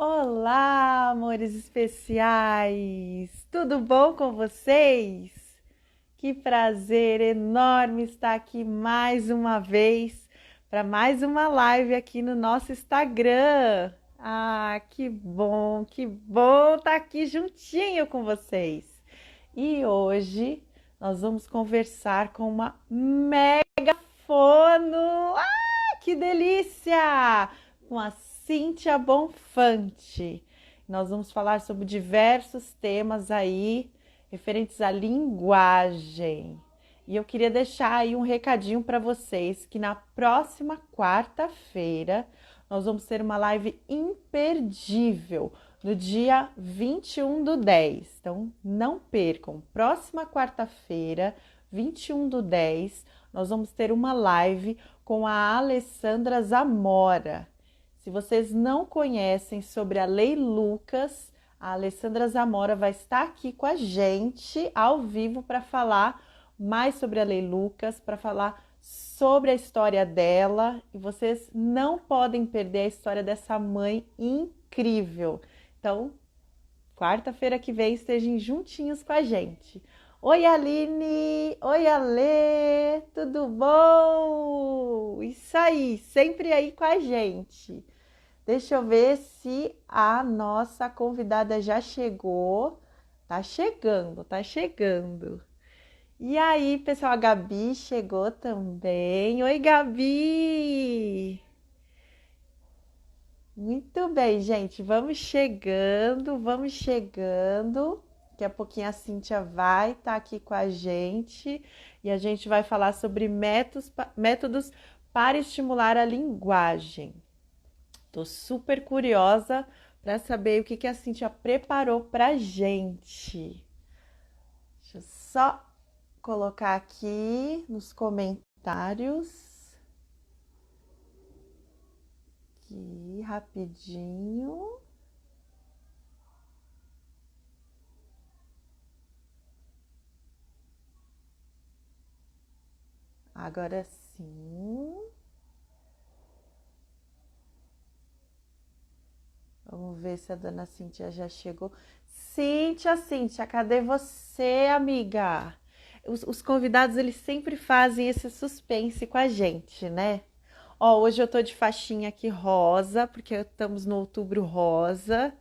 Olá, amores especiais! Tudo bom com vocês? Que prazer enorme estar aqui mais uma vez para mais uma live aqui no nosso Instagram. Ah, que bom estar aqui juntinho com vocês. E hoje nós vamos conversar com uma fono. Que delícia! Com a Cíntia Bonfante. Nós vamos falar sobre diversos temas aí referentes à linguagem. E eu queria deixar aí um recadinho para vocês que na próxima quarta-feira nós vamos ter uma live imperdível no dia 21/10. Então não percam, próxima quarta-feira, 21/10, nós vamos ter uma live com a Alessandra Zamora. Se vocês não conhecem sobre a Lei Lucas, a Alessandra Zamora vai estar aqui com a gente ao vivo para falar mais sobre a Lei Lucas, para falar sobre a história dela. E vocês não podem perder a história dessa mãe incrível. Então, quarta-feira que vem, estejam juntinhos com a gente. Oi, Aline! Oi, Alê! Tudo bom? Isso aí, sempre aí com a gente. Deixa eu ver se a nossa convidada já chegou. Tá chegando, tá chegando. E aí, pessoal, a Gabi chegou também. Oi, Gabi! Muito bem, gente. Vamos chegando, vamos chegando. Daqui a pouquinho a Cíntia vai estar aqui com a gente e a gente vai falar sobre métodos para estimular a linguagem. Tô super curiosa para saber o que a Cíntia preparou para a gente. Deixa eu só colocar aqui nos comentários. Aqui, rapidinho. Agora sim. Vamos ver se a dona Cíntia já chegou. Cíntia, cadê você, amiga? Os convidados, eles sempre fazem esse suspense com a gente, né? Ó, hoje eu tô de faixinha aqui rosa, porque estamos no outubro rosa.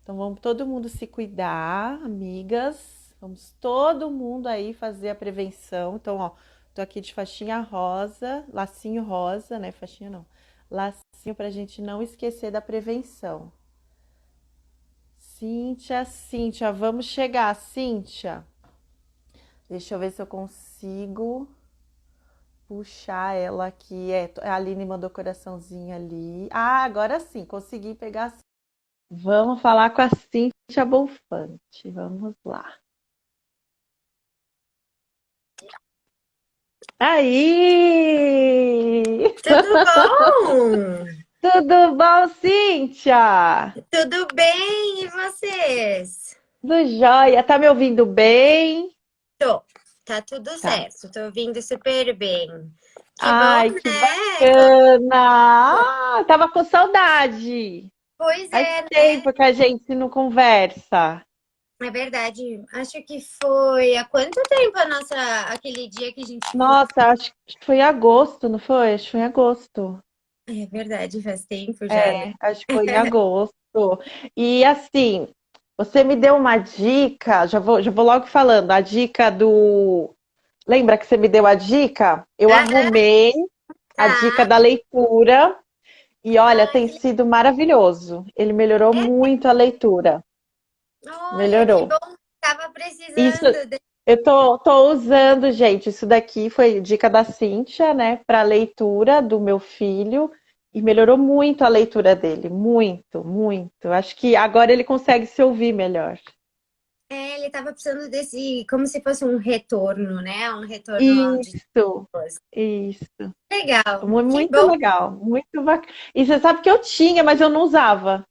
Então vamos todo mundo se cuidar, amigas. Vamos todo mundo aí fazer a prevenção. Então, ó, tô aqui de faixinha rosa, lacinho rosa, né? Faixinha não. Lacinho pra gente não esquecer da prevenção. Cíntia, vamos chegar, Cíntia. Deixa eu ver se eu consigo puxar ela aqui. A Aline mandou coraçãozinho ali. Ah, agora sim, consegui pegar. Vamos falar com a Cíntia Bonfante. Vamos lá. Aí! Tudo bom? Tudo bom, Cíntia? Tudo bem, e vocês? Tudo jóia? Tá me ouvindo bem? Tô, tá tudo Tá. certo, tô ouvindo super bem. Que bom, Ai, que né? bacana! Ah, tava com saudade. Pois Faz é, né? tempo que a gente não conversa. É verdade. Acho que foi há quanto tempo aquele dia que a gente ficou. Nossa, acho que foi em agosto, não foi? Acho que foi em agosto. É verdade, faz tempo já, né? É, acho que foi em agosto. E assim, você me deu uma dica, já vou logo falando, a dica do. Lembra que você me deu a dica? Eu Aham, arrumei a dica tá. da leitura e olha, Ai, tem sido maravilhoso. Ele melhorou muito a leitura. olha, que Melhorou. bom. Tava Isso, precisando. eu tô usando, gente. Isso daqui foi dica da Cíntia, né, para leitura do meu filho e melhorou muito a leitura dele, muito, muito. Acho que agora ele consegue se ouvir melhor. É, ele tava precisando desse, como se fosse um retorno, né? Um retorno auditivo. Isso, isso. Legal, que Muito bom. legal, muito bacana. E você sabe que eu tinha, mas eu não usava.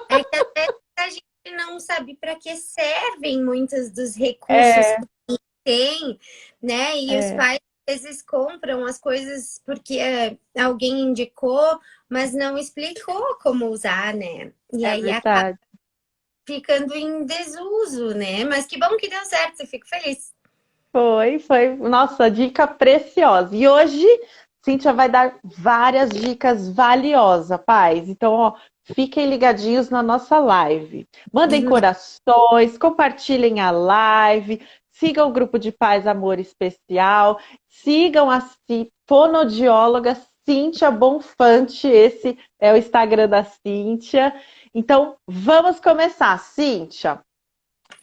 É que às vezes a gente não sabe para que servem muitos dos recursos É, que tem, né? E os é, pais vezes compram as coisas porque alguém indicou, mas não explicou como usar, né? E É aí acaba verdade. ficando em desuso, né? Mas que bom que deu certo, eu fico feliz. Foi. Nossa, dica preciosa. E hoje, Cíntia vai dar várias dicas valiosas, pais. Então, ó, fiquem ligadinhos na nossa live. Mandem corações, compartilhem a live, sigam o grupo de Paz Amor Especial, sigam a fonoaudióloga Cíntia Bonfante, esse é o Instagram da Cíntia. Então, vamos começar, Cíntia.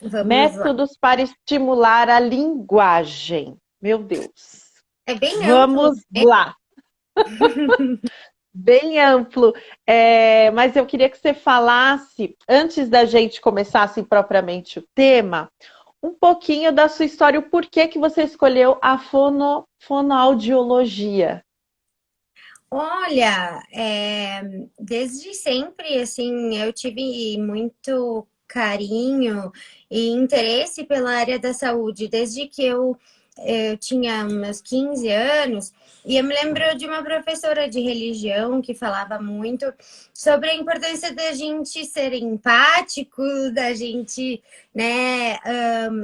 Vamos lá. Métodos para estimular a linguagem. Meu Deus. É bem amplo, Vamos né? lá. Bem amplo. Mas eu queria que você falasse, antes da gente começar assim, propriamente o tema, um pouquinho da sua história, o porquê que você escolheu a fonoaudiologia. Olha, desde sempre, assim, eu tive muito carinho e interesse pela área da saúde, desde que eu tinha meus 15 anos, e eu me lembro de uma professora de religião que falava muito sobre a importância da gente ser empático, da gente, né,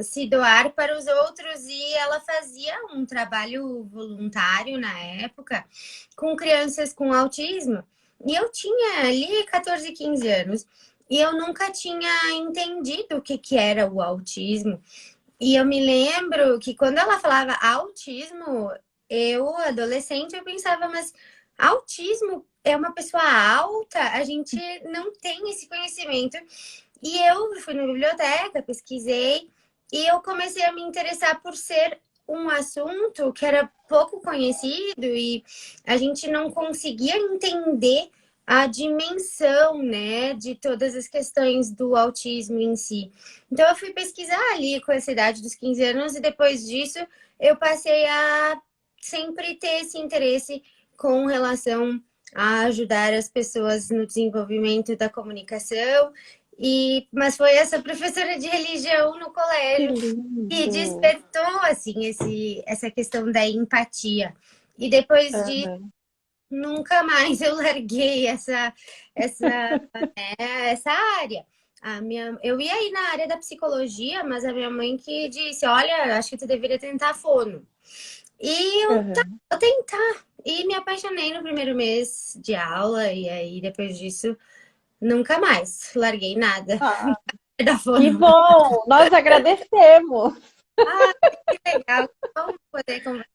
se doar para os outros, e ela fazia um trabalho voluntário na época com crianças com autismo. E eu tinha ali 14, 15 anos. E eu nunca tinha entendido o que era o autismo. E eu me lembro que quando ela falava autismo, eu, adolescente, eu pensava, mas autismo é uma pessoa alta? A gente não tem esse conhecimento. E eu fui na biblioteca, pesquisei, e eu comecei a me interessar por ser um assunto que era pouco conhecido e a gente não conseguia entender a dimensão, né, de todas as questões do autismo em si. Então eu fui pesquisar ali com essa idade dos 15 anos e depois disso eu passei a sempre ter esse interesse com relação a ajudar as pessoas no desenvolvimento da comunicação. Mas foi essa professora de religião no Que colégio que lindo! despertou assim essa questão da empatia. E depois de Aham. nunca mais eu larguei essa, essa área. Eu ia ir na área da psicologia, mas a minha mãe que disse, olha, acho que tu deveria tentar fono. E eu, tá, Aham. vou tentar. E me apaixonei no primeiro mês de aula, e aí depois disso, nunca mais larguei nada Ah, da que fono. bom! Nós agradecemos. Ah, que legal. Vamos poder conversar.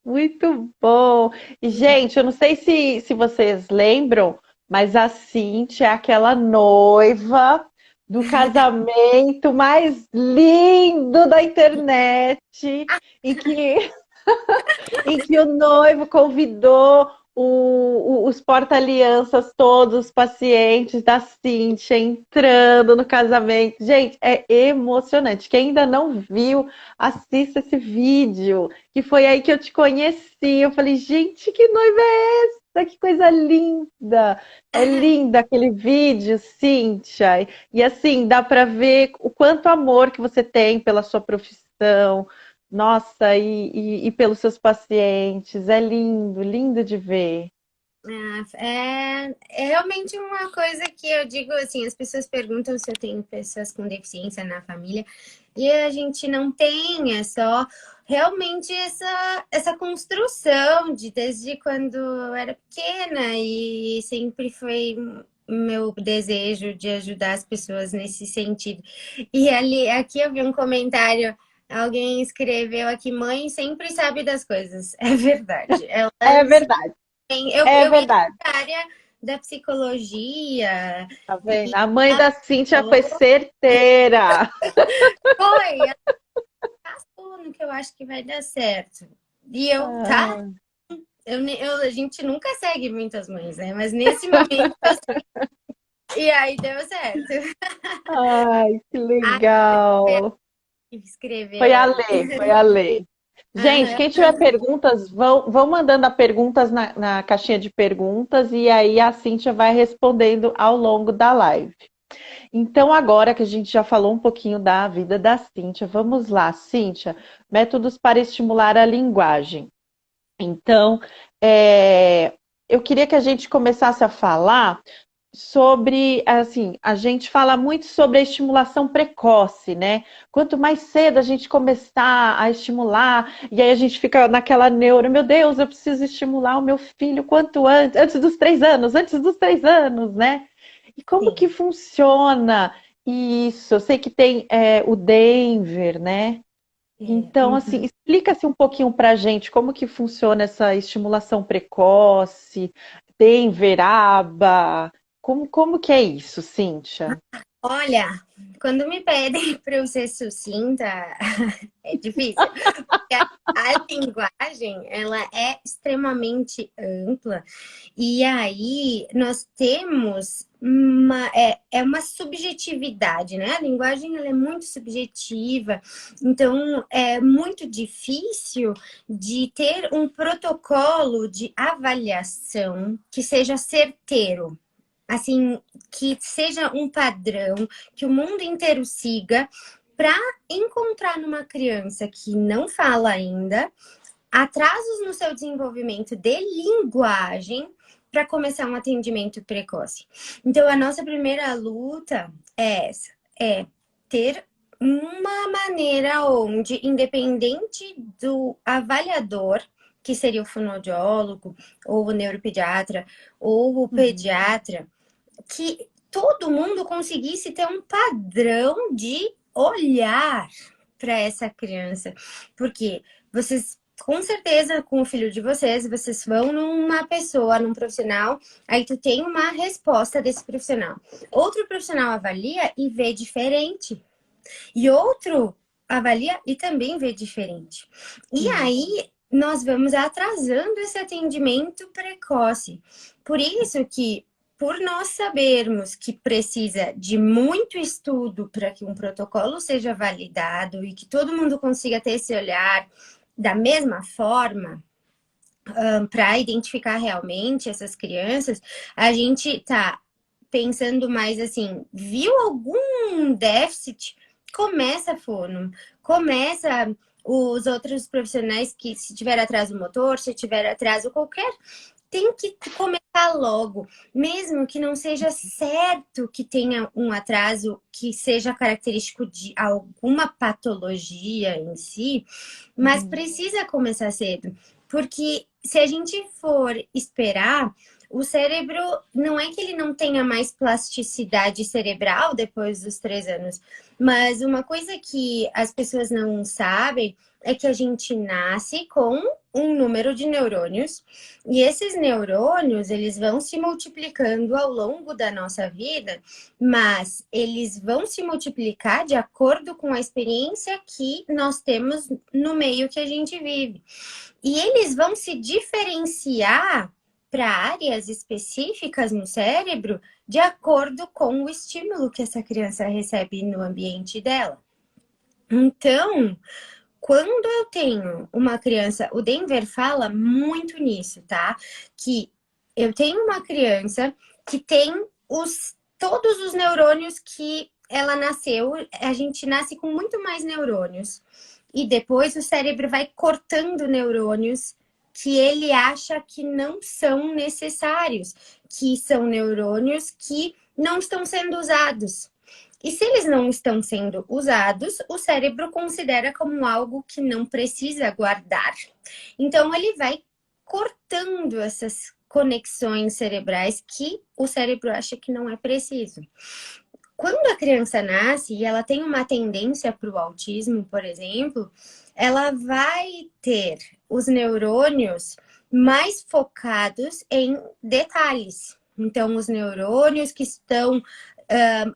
Muito bom! E, gente, eu não sei se vocês lembram, mas a Cintia é aquela noiva do casamento mais lindo da internet, em que em que o noivo convidou os porta-alianças, todos os pacientes da Cíntia entrando no casamento. Gente, é emocionante. Quem ainda não viu, assista esse vídeo, que foi aí que eu te conheci. Eu falei, gente, que noiva é essa? Que coisa linda! É linda aquele vídeo, Cíntia. E assim, dá para ver o quanto amor que você tem pela sua profissão, nossa, e pelos seus pacientes. É lindo, lindo de ver. É realmente uma coisa que eu digo assim, as pessoas perguntam se eu tenho pessoas com deficiência na família, e a gente não tem, é só realmente essa construção de desde quando eu era pequena, e sempre foi meu desejo de ajudar as pessoas nesse sentido. E ali, aqui eu vi um comentário, alguém escreveu aqui, mãe sempre sabe das coisas. É verdade. Ela É verdade, é eu ia verdade. para a área da psicologia Tá vendo? e A mãe ela da Cíntia falou, foi certeira. foi, ela passou no que eu acho que vai dar certo. E eu, tá? Ah, A gente nunca segue muitas mães, né? Mas nesse momento, e aí deu certo. ai, que A legal. que escreveu Foi a ali. Lê, foi a Lê. Gente, Aham. quem tiver perguntas, vão mandando as perguntas na caixinha de perguntas e aí a Cíntia vai respondendo ao longo da live. Então, agora que a gente já falou um pouquinho da vida da Cíntia, vamos lá, Cíntia, métodos para estimular a linguagem. Então, é, eu queria que a gente começasse a falar sobre, assim, a gente fala muito sobre a estimulação precoce, né? Quanto mais cedo a gente começar a estimular, e aí a gente fica naquela neura, meu Deus, eu preciso estimular o meu filho quanto antes, antes dos 3 anos, né? E como que Sim. funciona isso? Eu sei que tem o Denver, né? Então, assim, Uhum. explica-se um pouquinho para a gente como que funciona essa estimulação precoce, Denver, ABA, como que é isso, Cíntia? Olha, quando me pedem para eu ser sucinta, é difícil. Porque a linguagem, ela é extremamente ampla. E aí, nós temos é uma subjetividade, né? A linguagem, ela é muito subjetiva. Então, é muito difícil de ter um protocolo de avaliação que seja certeiro. Assim, que seja um padrão que o mundo inteiro siga para encontrar numa criança que não fala ainda atrasos no seu desenvolvimento de linguagem para começar um atendimento precoce. Então, a nossa primeira luta é essa, é ter uma maneira onde, independente do avaliador, que seria o fonoaudiólogo, ou o neuropediatra, ou o Uhum. pediatra, que todo mundo conseguisse ter um padrão de olhar para essa criança. Porque vocês, com certeza, com o filho de vocês, vocês vão numa pessoa, num profissional, aí tu tem uma resposta desse profissional. Outro profissional avalia e vê diferente. E outro avalia e também vê diferente. E Sim. aí nós vamos atrasando esse atendimento precoce. Por isso que, por nós sabermos que precisa de muito estudo para que um protocolo seja validado e que todo mundo consiga ter esse olhar da mesma forma, para identificar realmente essas crianças, a gente está pensando mais assim, viu algum déficit? Começa a fono, começa os outros profissionais que se tiver atraso motor, se tiver atraso qualquer, tem que começar logo, mesmo que não seja certo que tenha um atraso que seja característico de alguma patologia em si, mas Uhum. precisa começar cedo, porque se a gente for esperar, o cérebro não é que ele não tenha mais plasticidade cerebral depois dos 3 anos, mas uma coisa que as pessoas não sabem é que a gente nasce com um número de neurônios e esses neurônios eles vão se multiplicando ao longo da nossa vida, mas eles vão se multiplicar de acordo com a experiência que nós temos no meio que a gente vive. E eles vão se diferenciar para áreas específicas no cérebro de acordo com o estímulo que essa criança recebe no ambiente dela. Então, quando eu tenho uma criança, o Denver fala muito nisso, tá? Que eu tenho uma criança que tem todos os neurônios que ela nasceu, a gente nasce com muito mais neurônios. E depois o cérebro vai cortando neurônios que ele acha que não são necessários, que são neurônios que não estão sendo usados. E se eles não estão sendo usados, o cérebro considera como algo que não precisa guardar. Então, ele vai cortando essas conexões cerebrais que o cérebro acha que não é preciso. Quando a criança nasce e ela tem uma tendência para o autismo, por exemplo, ela vai ter os neurônios mais focados em detalhes. Então, os neurônios que estão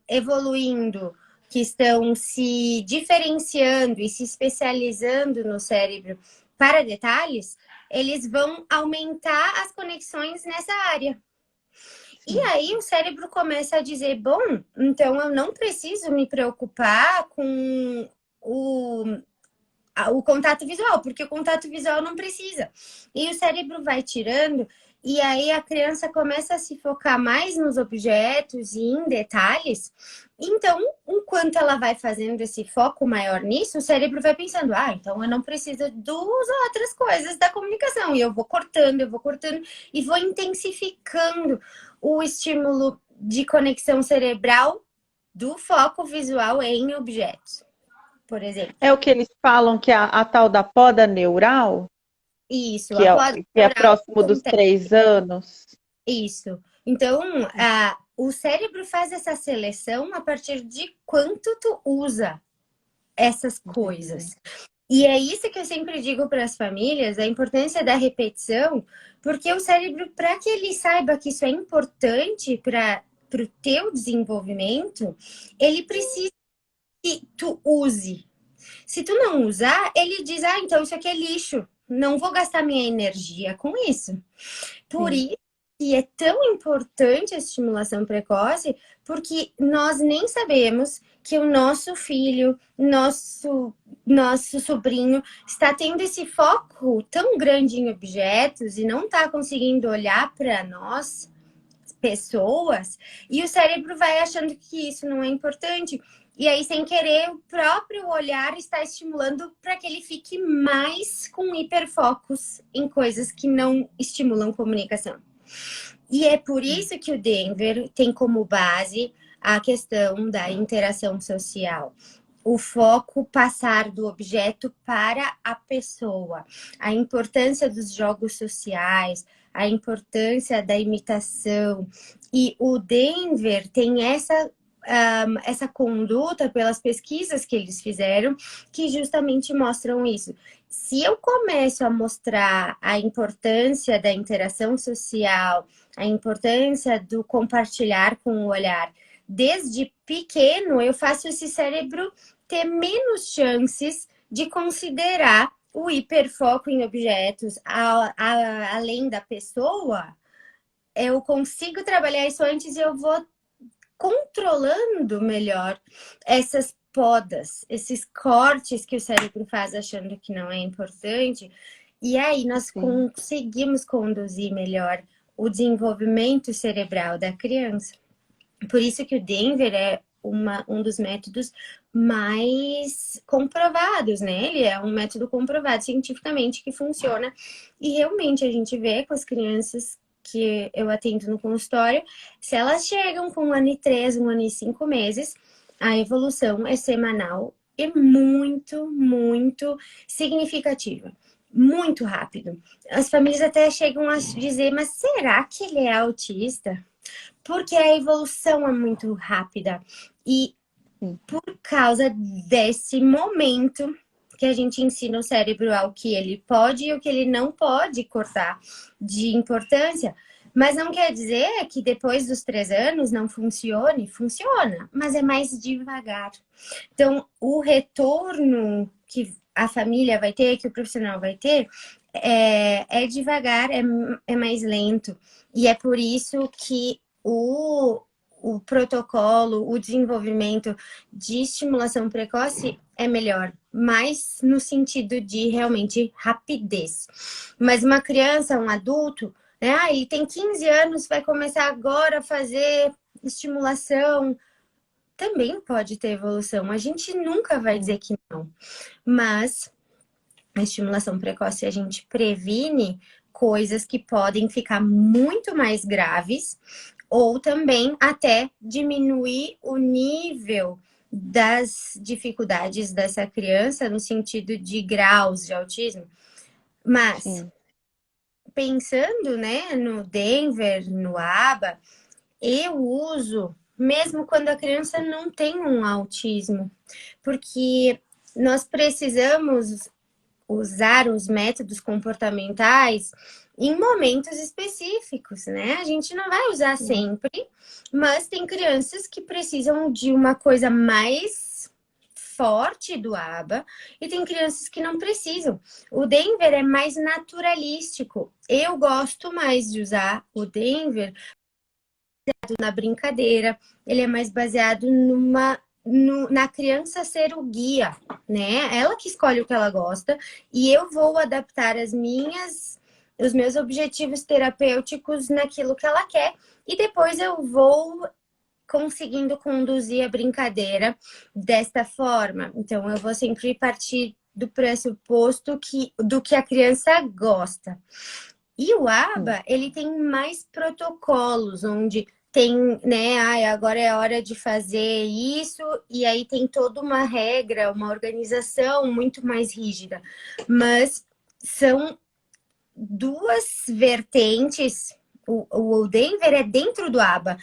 evoluindo, que estão se diferenciando e se especializando no cérebro para detalhes, eles vão aumentar as conexões nessa área. E Sim. aí o cérebro começa a dizer: bom, então eu não preciso me preocupar com o, o contato visual, porque o contato visual não precisa. E o cérebro vai tirando, E aí a criança começa a se focar mais nos objetos e em detalhes. Então, enquanto ela vai fazendo esse foco maior nisso, o cérebro vai pensando, então eu não preciso das outras coisas da comunicação. E eu vou cortando e vou intensificando o estímulo de conexão cerebral do foco visual em objetos, por exemplo. É o que eles falam que é a tal da poda neural, Isso, que a é, poda que é neural próximo dos 3 anos. Isso. Então, o cérebro faz essa seleção a partir de quanto tu usa essas Entendi. coisas. E é isso que eu sempre digo para as famílias, a importância da repetição, porque o cérebro, para que ele saiba que isso é importante para o teu desenvolvimento, ele precisa que tu use. Se tu não usar, ele diz, então isso aqui é lixo, não vou gastar minha energia com isso. Por Sim. isso que é tão importante a estimulação precoce, porque nós nem sabemos que o nosso filho, nosso sobrinho está tendo esse foco tão grande em objetos e não está conseguindo olhar para nós, pessoas, e o cérebro vai achando que isso não é importante. E aí, sem querer, o próprio olhar está estimulando para que ele fique mais com hiperfocos em coisas que não estimulam comunicação. E é por isso que o Denver tem como base a questão da interação social. O foco passar do objeto para a pessoa, a importância dos jogos sociais, a importância da imitação. E o Denver tem essa conduta pelas pesquisas que eles fizeram, que justamente mostram isso. Se eu começo a mostrar a importância da interação social, a importância do compartilhar com o olhar, desde pequeno, eu faço esse cérebro ter menos chances de considerar o hiperfoco em objetos além da pessoa. Eu consigo trabalhar isso antes e eu vou controlando melhor essas podas, esses cortes que o cérebro faz achando que não é importante. E aí nós Sim. conseguimos conduzir melhor o desenvolvimento cerebral da criança. Por isso que o Denver é um dos métodos mais comprovados, né? Ele é um método comprovado cientificamente que funciona. E realmente a gente vê com as crianças que eu atendo no consultório, se elas chegam com 1 ano e 3, 1 ano e 5 meses, a evolução é semanal e muito, muito significativa. Muito rápido. As famílias até chegam a dizer, mas será que ele é autista? Porque a evolução é muito rápida. E Sim. por causa desse momento que a gente ensina o cérebro ao que ele pode e o que ele não pode cortar de importância. Mas não quer dizer que depois dos 3 anos não funcione. Funciona, mas é mais devagar. Então, o retorno que a família vai ter, que o profissional vai ter, é devagar, é mais lento. E é por isso que o protocolo, o desenvolvimento de estimulação precoce é melhor, mais no sentido de realmente rapidez. Mas uma criança, um adulto, né? Ele tem 15 anos, vai começar agora a fazer estimulação, também pode ter evolução. A gente nunca vai dizer que não. Mas a estimulação precoce a gente previne coisas que podem ficar muito mais graves ou também até diminuir o nível das dificuldades dessa criança no sentido de graus de autismo. Mas Sim. pensando, né, no Denver, no ABA, eu uso mesmo quando a criança não tem um autismo, porque nós precisamos usar os métodos comportamentais em momentos específicos, né? A gente não vai usar sempre, mas tem crianças que precisam de uma coisa mais forte do ABA e tem crianças que não precisam. O Denver é mais naturalístico. Eu gosto mais de usar o Denver na brincadeira, ele é mais baseado na criança ser o guia, né? Ela que escolhe o que ela gosta e eu vou adaptar as minhas os meus objetivos terapêuticos naquilo que ela quer, e depois eu vou conseguindo conduzir a brincadeira desta forma. Então, eu vou sempre partir do pressuposto do que a criança gosta. E o ABA, ele tem mais protocolos, onde tem, né, agora é hora de fazer isso, e aí tem toda uma regra, uma organização muito mais rígida. Mas são duas vertentes. O Denver é dentro do ABA,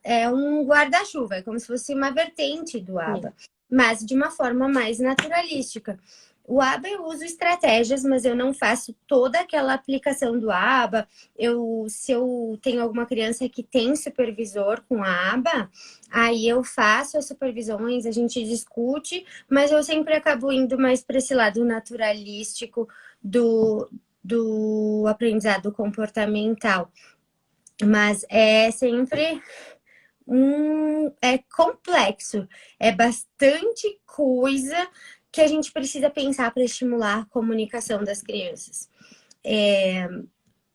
é um guarda-chuva, é como se fosse uma vertente do ABA, mas de uma forma mais naturalística. O ABA eu uso estratégias, mas eu não faço toda aquela aplicação do ABA. Se eu tenho alguma criança que tem supervisor com a ABA, aí eu faço as supervisões, a gente discute, mas eu sempre acabo indo mais para esse lado naturalístico do aprendizado comportamental. Mas é sempre é complexo, é bastante coisa que a gente precisa pensar para estimular a comunicação das crianças.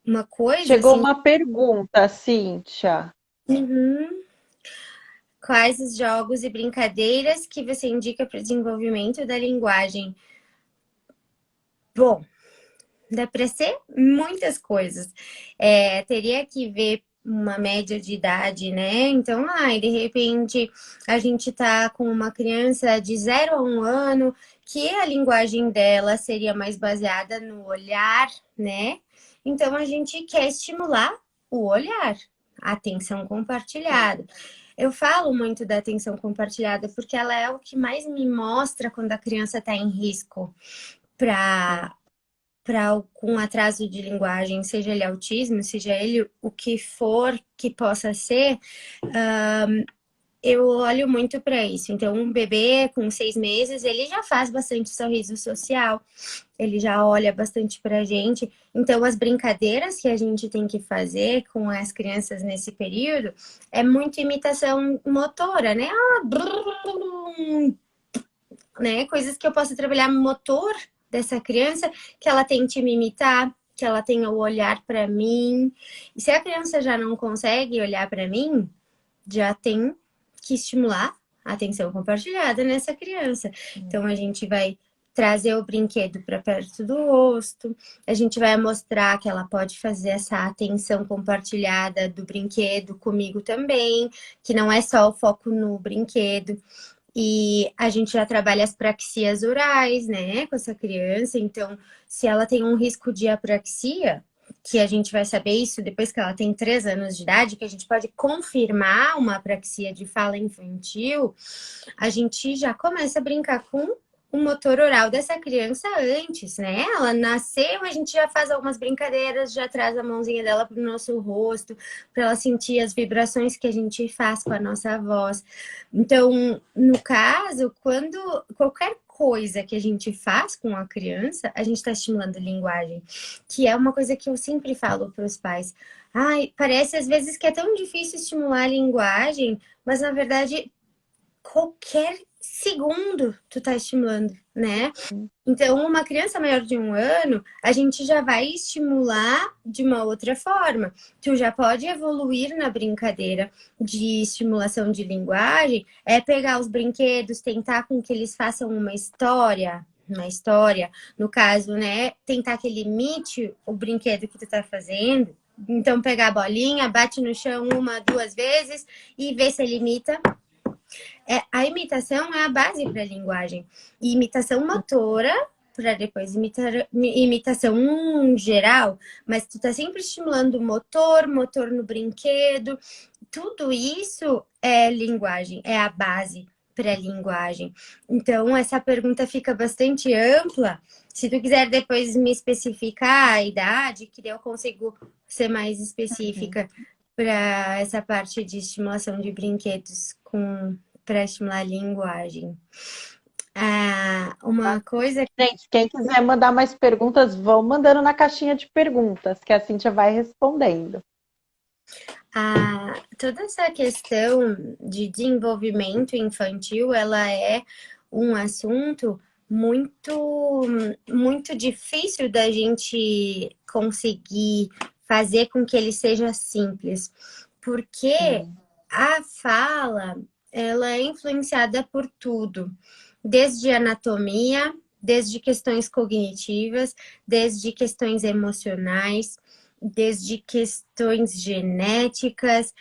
Uma coisa Chegou assim. uma pergunta, Cíntia. Uhum. Quais os jogos e brincadeiras que você indica para o desenvolvimento da linguagem? Bom, dá para ser muitas coisas. Teria que ver uma média de idade, né? Então, de repente, a gente tá com uma criança de 0 a 1 ano, que a linguagem dela seria mais baseada no olhar, né? Então, a gente quer estimular o olhar, a atenção compartilhada. Eu falo muito da atenção compartilhada porque ela é o que mais me mostra quando a criança está em risco para algum atraso de linguagem, seja ele autismo, seja ele o que for que possa ser, eu olho muito para isso. Então, um bebê com 6 meses, ele já faz bastante sorriso social, ele já olha bastante para a gente. Então, as brincadeiras que a gente tem que fazer com as crianças nesse período é muito imitação motora, né? Né? Coisas que eu posso trabalhar motor dessa criança, que ela tente me imitar, que ela tenha o olhar para mim. E se a criança já não consegue olhar para mim, já tem que estimular a atenção compartilhada nessa criança. Então a gente vai trazer o brinquedo para perto do rosto, a gente vai mostrar que ela pode fazer essa atenção compartilhada do brinquedo comigo também, que não é só o foco no brinquedo. E a gente já trabalha as praxias orais, né, com essa criança. Então, se ela tem um risco de apraxia, que a gente vai saber isso depois que ela tem 3 anos de idade, que a gente pode confirmar uma apraxia de fala infantil, a gente já começa a brincar com o motor oral dessa criança antes, né? Ela nasceu, a gente já faz algumas brincadeiras, já traz a mãozinha dela pro nosso rosto, para ela sentir as vibrações que a gente faz com a nossa voz. Então, no caso, quando qualquer coisa que a gente faz com a criança, a gente está estimulando a linguagem, que é uma coisa que eu sempre falo para os pais. Parece às vezes que é tão difícil estimular a linguagem, mas na verdade qualquer segundo tu tá estimulando, né? Então, uma criança maior de 1 ano, a gente já vai estimular de uma outra forma. Tu já pode evoluir na brincadeira de estimulação de linguagem, pegar os brinquedos, tentar com que eles façam uma história, no caso, né? Tentar que ele imite o brinquedo que tu tá fazendo. Então, pegar a bolinha, bate no chão 1, 2 vezes e ver se ele imita. A imitação é a base para a linguagem. E imitação motora, para depois imitação geral, mas tu tá sempre estimulando o motor no brinquedo. Tudo isso é linguagem, é a base para a linguagem. Então, essa pergunta fica bastante ampla. Se tu quiser depois me especificar a idade, que daí eu consigo ser mais específica para essa parte de estimulação de brinquedos para estimular a linguagem. Uma coisa. Gente, quem quiser mandar mais perguntas, vão mandando na caixinha de perguntas, que a Cíntia vai respondendo. Toda essa questão de desenvolvimento infantil, ela é um assunto muito, muito difícil da gente conseguir fazer com que ele seja simples, porque Sim. a fala, ela é influenciada por tudo, desde anatomia, desde questões cognitivas, desde questões emocionais, desde questões genéticas,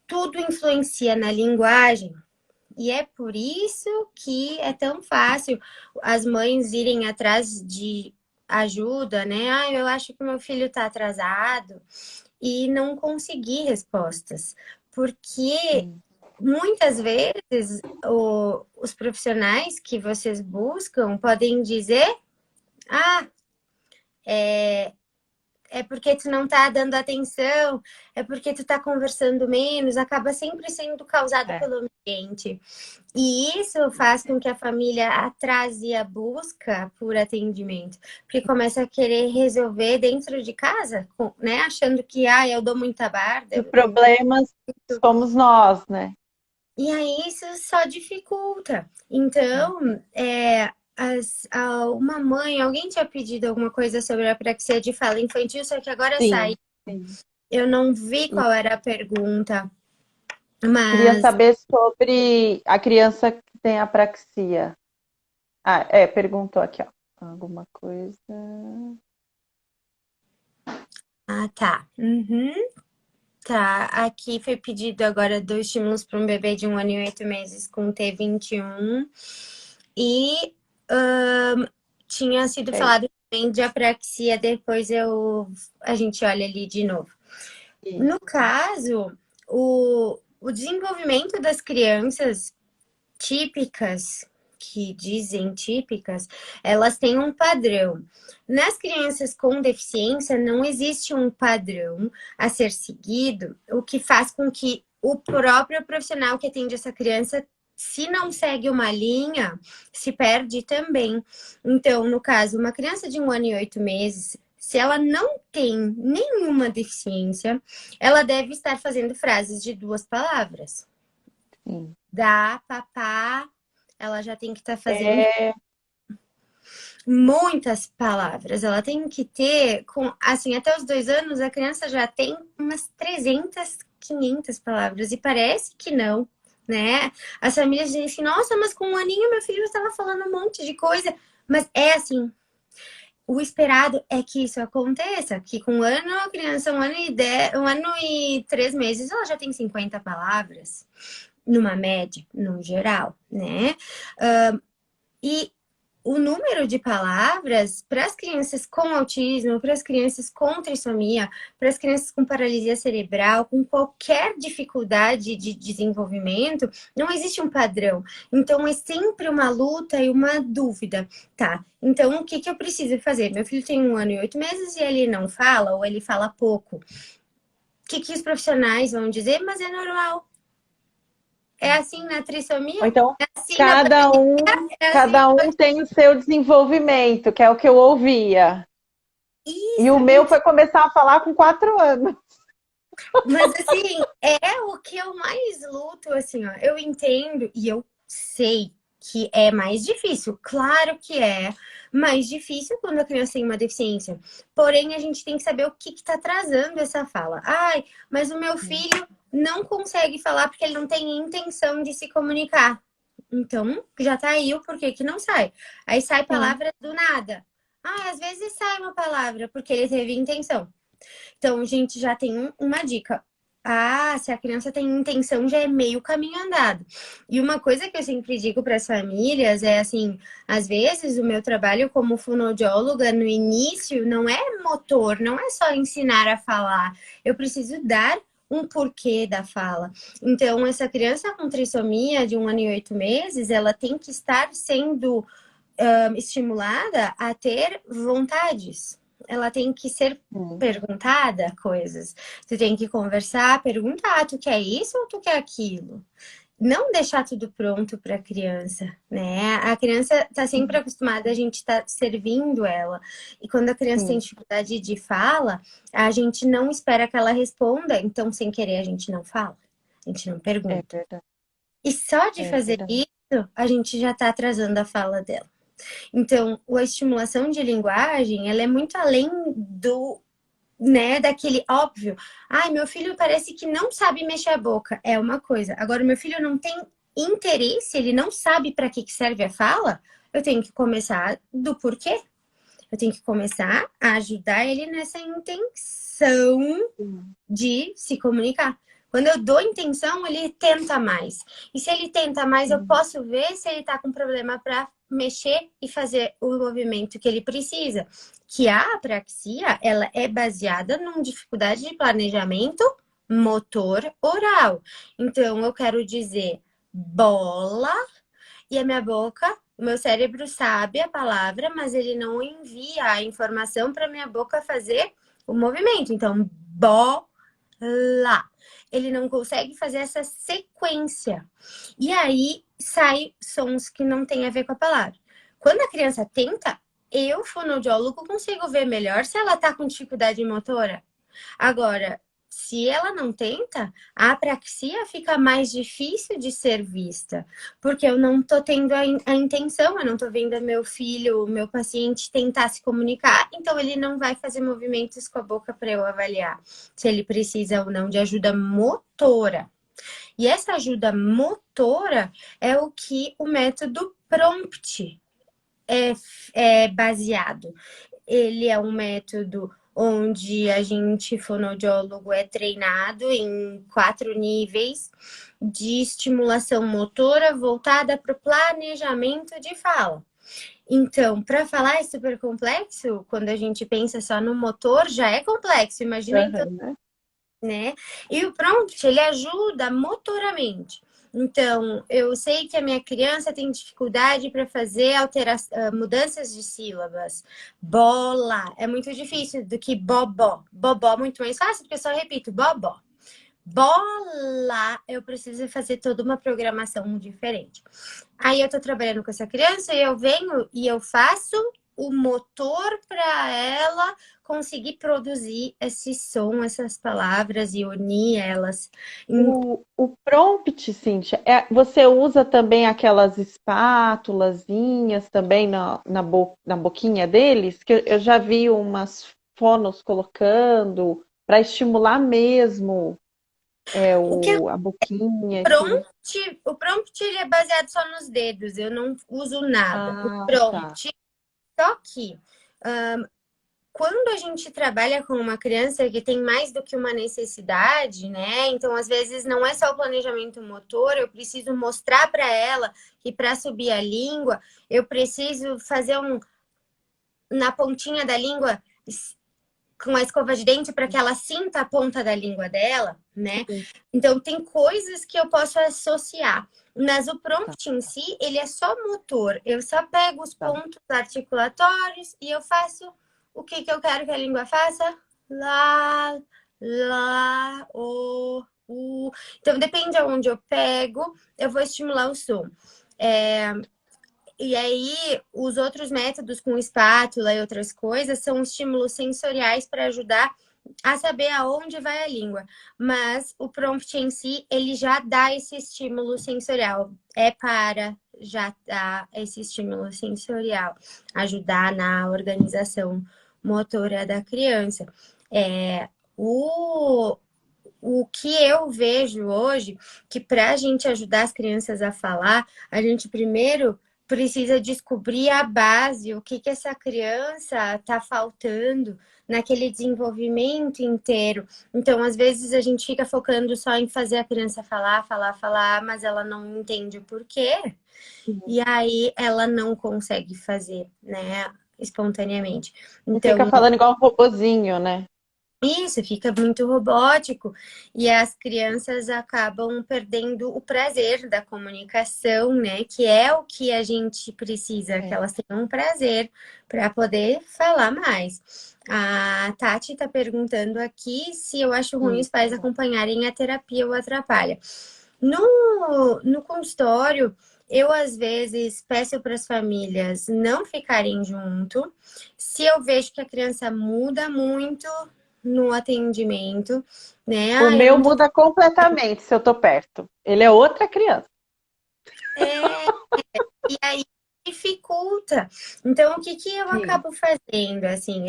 tudo influencia na linguagem. E é por isso que é tão fácil as mães irem atrás de ajuda, né? Ah, eu acho que meu filho está atrasado e não conseguir respostas. Porque Sim. muitas vezes os profissionais que vocês buscam podem dizer: ah, é porque tu não tá dando atenção, é porque tu tá conversando menos, acaba sempre sendo causado É. pelo ambiente. E isso faz com que a família atrase a busca por atendimento, porque começa a querer resolver dentro de casa, né? Achando que, eu dou muita barda. O problema somos nós, né? E aí isso só dificulta. Então, uma mãe, alguém tinha pedido alguma coisa sobre a apraxia de fala infantil, só que agora saiu. Sim, sim. Eu não vi E qual era a pergunta, queria mas saber sobre a criança que tem apraxia. Ah, perguntou aqui, ó. Alguma coisa. tá. Uhum. Tá, aqui foi pedido agora 2 estímulos para um bebê de 1 ano e 8 meses com T21. E tinha sido É falado também de apraxia, depois a gente olha ali de novo. No isso. caso, o desenvolvimento das crianças típicas, que dizem típicas, elas têm um padrão. Nas crianças com deficiência, não existe um padrão a ser seguido, o que faz com que o próprio profissional que atende essa criança, se não segue uma linha, se perde também. Então, no caso, uma criança de 1 ano e 8 meses, se ela não tem nenhuma deficiência, ela deve estar fazendo frases de 2 palavras. Sim. Dá, papá, ela já tem que estar fazendo É, muitas palavras. Ela tem que ter, assim, até os 2 anos, a criança já tem umas 300, 500 palavras. E parece que não, né? As famílias dizem assim, nossa, mas com 1 aninho meu filho estava falando um monte de coisa. Mas é assim, o esperado é que isso aconteça, que com 1 ano, a criança, 1 ano e 3 meses, ela já tem 50 palavras, numa média, no geral, né? E o número de palavras para as crianças com autismo, para as crianças com trissomia, para as crianças com paralisia cerebral, com qualquer dificuldade de desenvolvimento, não existe um padrão. Então é sempre uma luta e uma dúvida, tá? Então o que que eu preciso fazer? Meu filho tem 1 ano e 8 meses e ele não fala ou ele fala pouco. O que que os profissionais vão dizer? Mas é normal. É assim na ou trissomia? então, É assim na cada paralisia? um, É assim. cada um tem o seu desenvolvimento, que é o que eu ouvia. E Isso. o meu foi começar a falar com 4 anos. Mas assim, é o que eu mais luto, assim, ó. Eu entendo e eu sei que é mais difícil. Claro que é mais difícil quando a criança tem uma deficiência. Porém, a gente tem que saber o que está atrasando essa fala. Ai, mas o meu filho não consegue falar porque ele não tem intenção de se comunicar. Então, já tá aí o porquê que não sai. Aí sai Sim. palavra do nada. Ah, às vezes sai uma palavra porque ele teve intenção. Então, a gente já tem uma dica. Ah, se a criança tem intenção, já é meio caminho andado. E uma coisa que eu sempre digo para as famílias é assim: às vezes o meu trabalho como fonoaudióloga no início não é motor, não é só ensinar a falar. Eu preciso dar um porquê da fala. Então, essa criança com trissomia de 1 ano e 8 meses, ela tem que estar sendo estimulada a ter vontades. Ela tem que ser Sim. perguntada coisas. Tu tem que conversar, perguntar, tu quer isso ou tu quer aquilo? Não deixar tudo pronto para a criança, né? A criança está sempre acostumada, a gente está servindo ela. E quando a criança tem Sim. dificuldade de fala, a gente não espera que ela responda, então sem querer a gente não fala, a gente não É pergunta. verdade. E só de É fazer verdade. isso, a gente já está atrasando a fala dela. Então, a estimulação de linguagem, ela é muito além do, né, daquele óbvio. Ai, meu filho parece que não sabe mexer a boca. É uma coisa. Agora, meu filho não tem interesse, ele não sabe para que serve a fala. Eu tenho que começar do porquê. Eu tenho que começar a ajudar ele nessa intenção de se comunicar. Quando eu dou intenção, ele tenta mais. E se ele tenta mais, eu posso ver se ele está com problema para mexer e fazer o movimento que ele precisa. Que a apraxia, ela é baseada numa dificuldade de planejamento motor oral. Então, eu quero dizer bola e a minha boca, o meu cérebro sabe a palavra, mas ele não envia a informação para minha boca fazer o movimento. Então, bola. Ele não consegue fazer essa sequência. E aí sai sons que não tem a ver com a palavra. Quando a criança tenta, eu, fonoaudiólogo, consigo ver melhor se ela tá com dificuldade motora. Agora, se ela não tenta, a apraxia fica mais difícil de ser vista, porque eu não tô tendo a intenção, eu não tô vendo meu filho, meu paciente tentar se comunicar, então ele não vai fazer movimentos com a boca para eu avaliar se ele precisa ou não de ajuda motora. E essa ajuda motora é o que o método PROMPT é baseado. Ele é um método onde a gente, fonoaudiólogo, é treinado em 4 níveis de estimulação motora voltada para o planejamento de fala. Então, para falar é super complexo, quando a gente pensa só no motor, já é complexo, imagina então, né? E o prompt, ele ajuda motoramente. Então, eu sei que a minha criança tem dificuldade para fazer mudanças de sílabas. Bola é muito difícil do que bobó. Bobó muito mais fácil, porque eu só repito bobó. Bola, eu preciso fazer toda uma programação diferente. Aí eu tô trabalhando com essa criança e eu venho e eu faço o motor para ela conseguir produzir esse som, essas palavras e unir elas. O prompt, Cíntia, você usa também aquelas espátulazinhas também na boquinha deles? Que eu já vi umas fonos colocando para estimular mesmo O que é a boquinha. o prompt ele é baseado só nos dedos, eu não uso nada. O Ah, tá. prompt, só que quando a gente trabalha com uma criança que tem mais do que uma necessidade, né? Então, às vezes, não é só o planejamento motor, eu preciso mostrar para ela que para subir a língua, eu preciso fazer na pontinha da língua com a escova de dente para que ela sinta a ponta da língua dela, né? Então, tem coisas que eu posso associar. Mas o prompt em si, ele é só motor. Eu só pego os pontos articulatórios e eu faço o que eu quero que a língua faça. Lá, lá, o. Então, depende aonde eu pego, eu vou estimular o som. E aí, os outros métodos com espátula e outras coisas são estímulos sensoriais para ajudar a saber aonde vai a língua. Mas o prompt em si, ele já dá esse estímulo sensorial. É para já dar esse estímulo sensorial, ajudar na organização motora da criança. O que eu vejo hoje, que para a gente ajudar as crianças a falar, a gente primeiro precisa descobrir a base, o que essa criança está faltando naquele desenvolvimento inteiro. Então, às vezes, a gente fica focando só em fazer a criança falar, falar, falar, mas ela não entende o porquê. E aí ela não consegue fazer, né, espontaneamente. Então, Fica falando igual um robozinho, né? isso fica muito robótico e as crianças acabam perdendo o prazer da comunicação, né? Que é o que a gente precisa, que elas tenham um prazer para poder falar mais. A Tati está perguntando aqui se eu acho ruim os pais acompanharem a terapia ou atrapalha. No consultório, eu às vezes peço para as famílias não ficarem junto. Se eu vejo que a criança muda muito no atendimento, né? O Eu meu não tô... muda completamente se eu tô perto. Ele é outra criança. É, e aí dificulta. Então, o que que eu Sim. acabo fazendo? Assim,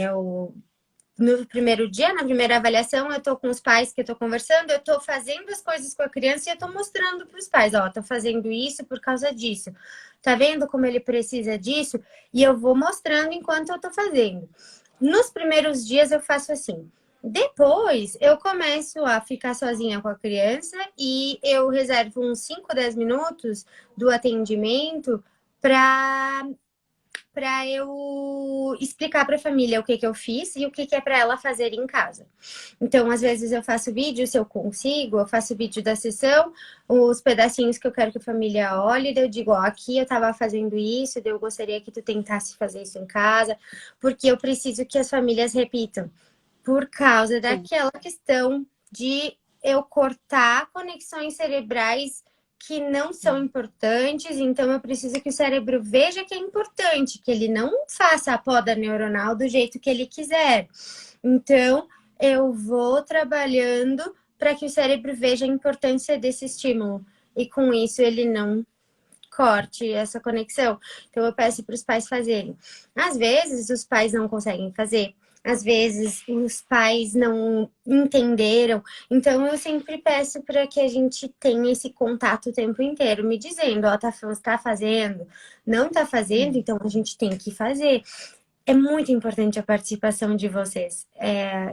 no primeiro dia, na primeira avaliação, eu tô com os pais que eu tô conversando, eu tô fazendo as coisas com a criança e eu tô mostrando para os pais, ó, tô fazendo isso por causa disso. Tá vendo como ele precisa disso? E eu vou mostrando enquanto eu tô fazendo. Nos primeiros dias eu faço assim. Depois eu começo a ficar sozinha com a criança e eu reservo uns 5, 10 minutos do atendimento para eu explicar para a família o que que eu fiz e o que que é para ela fazer em casa. Então, às vezes eu faço vídeo, se eu consigo, eu faço vídeo da sessão, os pedacinhos que eu quero que a família olhe, daí eu digo, ó, aqui eu estava fazendo isso, daí eu gostaria que tu tentasse fazer isso em casa, porque eu preciso que as famílias repitam, por causa Sim. daquela questão de eu cortar conexões cerebrais que não são importantes, então eu preciso que o cérebro veja que é importante, que ele não faça a poda neuronal do jeito que ele quiser. Então, eu vou trabalhando para que o cérebro veja a importância desse estímulo e com isso ele não corte essa conexão. Então eu peço para os pais fazerem. Às vezes os pais não conseguem fazer, às vezes os pais não entenderam. Então eu sempre peço para que a gente tenha esse contato o tempo inteiro, me dizendo, ó, tá fazendo, não tá fazendo, então a gente tem que fazer. É muito importante a participação de vocês.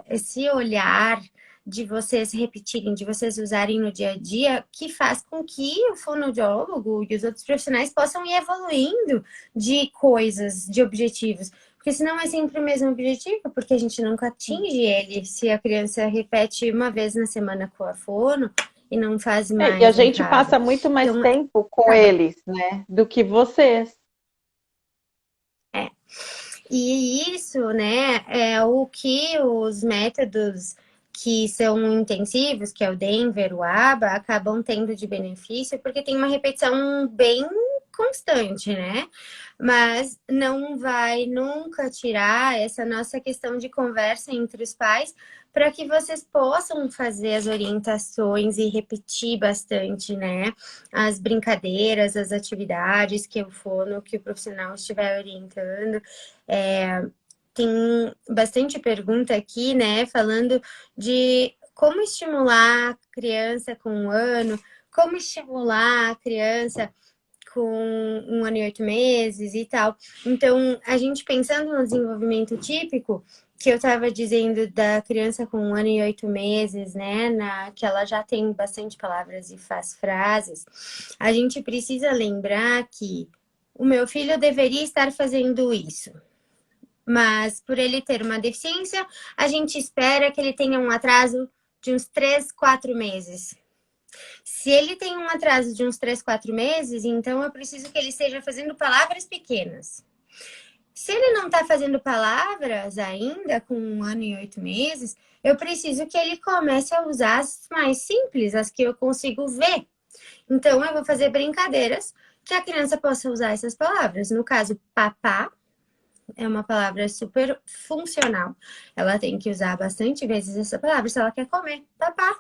Esse olhar de vocês repetirem, de vocês usarem no dia a dia, que faz com que o fonoaudiólogo e os outros profissionais possam ir evoluindo de coisas, de objetivos. Porque senão é sempre o mesmo objetivo, porque a gente nunca atinge ele. Se a criança repete uma vez na semana com a fono e não faz E a mais em gente casa. passa muito mais Então, tempo com acaba. eles, né, do que vocês. É. E isso, né, é o que os métodos que são intensivos, que é o Denver, o ABA, acabam tendo de benefício, porque tem uma repetição bem constante, né? Mas não vai nunca tirar essa nossa questão de conversa entre os pais para que vocês possam fazer as orientações e repetir bastante, né? As brincadeiras, as atividades que o fono, que o profissional estiver orientando. É, tem bastante pergunta aqui, né? Falando de como estimular a criança com 1 ano, como estimular a criança com 1 ano e 8 meses e tal. Então, a gente pensando no desenvolvimento típico, que eu estava dizendo da criança com 1 ano e 8 meses, né? Que ela já tem bastante palavras e faz frases, a gente precisa lembrar que o meu filho deveria estar fazendo isso. Mas por ele ter uma deficiência, a gente espera que ele tenha um atraso de uns 3, 4 meses. Se ele tem um atraso de uns 3, 4 meses, então eu preciso que ele esteja fazendo palavras pequenas. Se ele não está fazendo palavras ainda, com 1 ano e 8 meses, eu preciso que ele comece a usar as mais simples, as que eu consigo ver. Então, eu vou fazer brincadeiras que a criança possa usar essas palavras. No caso, papá é uma palavra super funcional. Ela tem que usar bastante vezes essa palavra se ela quer comer. Papá,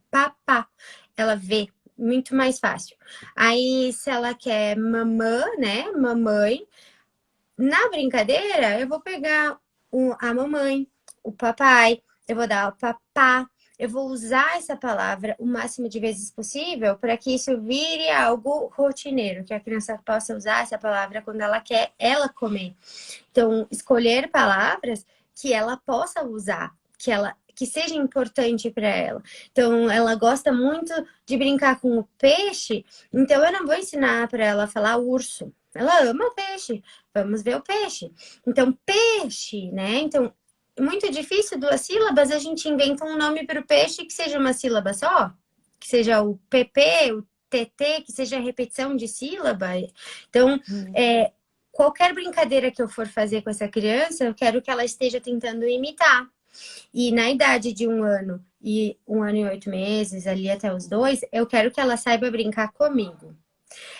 papá. Ela vê muito mais fácil. Aí, se ela quer mamã, né? Mamãe. Na brincadeira, eu vou pegar a mamãe, o papai, eu vou dar o papá. Eu vou usar essa palavra o máximo de vezes possível para que isso vire algo rotineiro, que a criança possa usar essa palavra quando ela quer ela comer. Então, escolher palavras que ela possa usar, que seja importante para ela. Então, ela gosta muito de brincar com o peixe, então eu não vou ensinar para ela a falar urso. Ela ama o peixe. Vamos ver o peixe. Então, peixe, né? Então, muito difícil, 2 sílabas, a gente inventa um nome para o peixe que seja uma sílaba só, que seja o PP, o TT, que seja repetição de sílaba. Então, qualquer brincadeira que eu for fazer com essa criança, eu quero que ela esteja tentando imitar. E na idade de 1 ano e 1 ano e 8 meses, ali até os 2, eu quero que ela saiba brincar comigo.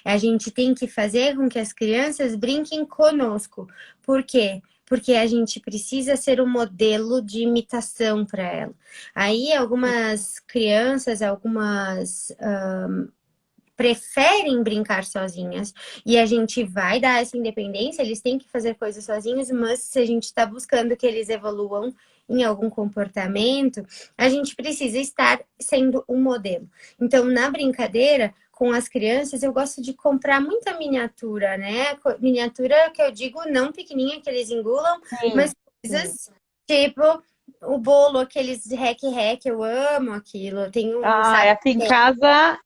A gente tem que fazer com que as crianças brinquem conosco. Por quê? Porque a gente precisa ser um modelo de imitação para ela. Aí algumas crianças, algumas preferem brincar sozinhas e a gente vai dar essa independência, eles têm que fazer coisas sozinhos, mas se a gente está buscando que eles evoluam em algum comportamento, a gente precisa estar sendo um modelo. Então, na brincadeira, com as crianças, eu gosto de comprar muita miniatura, né? Miniatura que eu digo não pequenininha que eles engulam, Sim, mas sim. coisas tipo o bolo, aqueles rec-rec, eu amo aquilo. Eu tenho um Ah, saco aqui em casa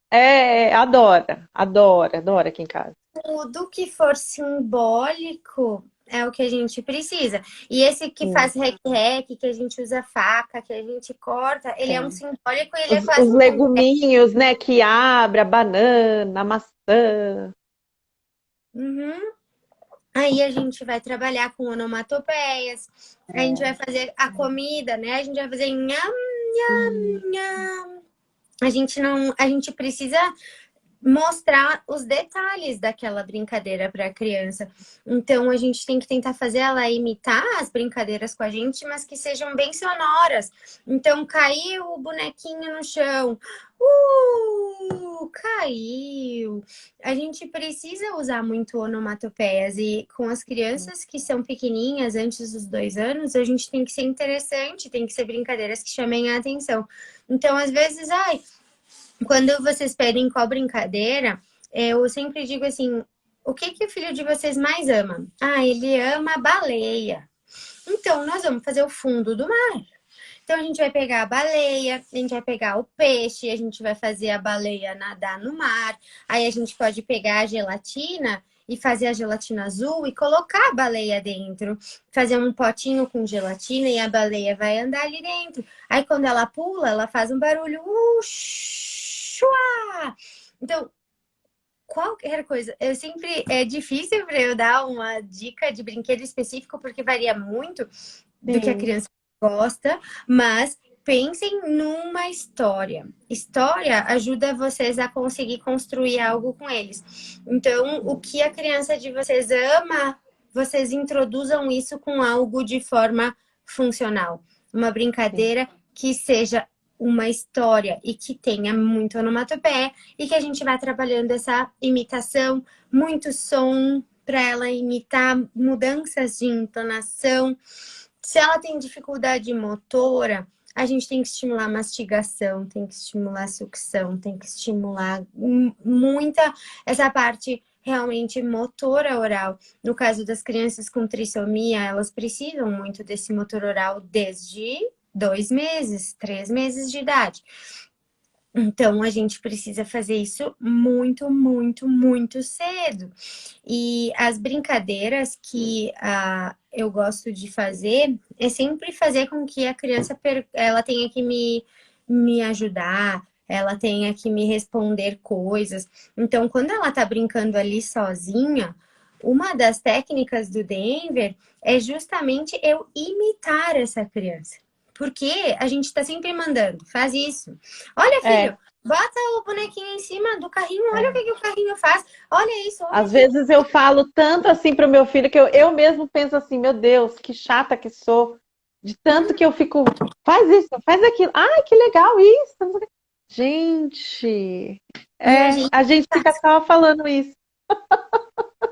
adora, adora, adora aqui em casa. tudo que for simbólico é o que a gente precisa. E esse que Sim, faz rec-rec, que a gente usa faca, que a gente corta, ele é um é. simbólico, ele é Os quase um leguminhos, né, que abre, a banana, a maçã. uhum. Aí a gente vai trabalhar com onomatopeias, a gente vai É. fazer a comida, né? A gente vai fazer nham, Sim, nham, nham. A gente não, a gente precisa mostrar os detalhes daquela brincadeira para a criança. Então a gente tem que tentar fazer ela imitar as brincadeiras com a gente, mas que sejam bem sonoras. Então caiu o bonequinho no chão. Caiu. A gente precisa usar muito onomatopeias e com as crianças que são pequenininhas, antes dos 2 anos, a gente tem que ser interessante, tem que ser brincadeiras que chamem a atenção. Então, às vezes, ai, quando vocês pedem qual brincadeira, eu sempre digo assim: o que que o filho de vocês mais ama? Ah, ele ama a baleia. Então, nós vamos fazer o fundo do mar. Então, a gente vai pegar a baleia, a gente vai pegar o peixe, a gente vai fazer a baleia nadar no mar. Aí, a gente pode pegar a gelatina e fazer a gelatina azul e colocar a baleia dentro. Fazer um potinho com gelatina e a baleia vai andar ali dentro. Aí, quando ela pula, ela faz um barulho. Uxua! Então, qualquer coisa. Eu sempre. É difícil para eu dar uma dica de brinquedo específico, porque varia muito do que a sim, criança gosta, mas pensem numa história. História ajuda vocês a conseguir construir algo com eles. Então, o que a criança de vocês ama, vocês introduzam isso com algo de forma funcional. Uma sim. brincadeira que seja uma história e que tenha muito onomatopeia e que a gente vá trabalhando essa imitação, muito som para ela imitar mudanças de entonação. Se ela tem dificuldade motora, a gente tem que estimular a mastigação, tem que estimular a sucção, tem que estimular muita essa parte realmente motora oral. No caso das crianças com trissomia, elas precisam muito desse motor oral desde 2 meses, 3 meses de idade. Então, a gente precisa fazer isso muito, muito, muito cedo. E as brincadeiras que eu gosto de fazer é sempre fazer com que a criança ela tenha que me ajudar, ela tenha que me responder coisas. Então, quando ela tá brincando ali sozinha, uma das técnicas do Denver é justamente eu imitar essa criança. Porque a gente tá sempre mandando, faz isso. Olha, É, filho, bota o bonequinho em cima do carrinho, olha o é. que, que o carrinho faz. Olha isso, olha Às aqui. vezes eu falo tanto assim para o meu filho que eu mesmo penso assim, meu Deus, que chata que sou. De tanto que eu fico, faz isso, faz aquilo. Ai, que legal isso. Gente, E a gente a gente fica só falando isso.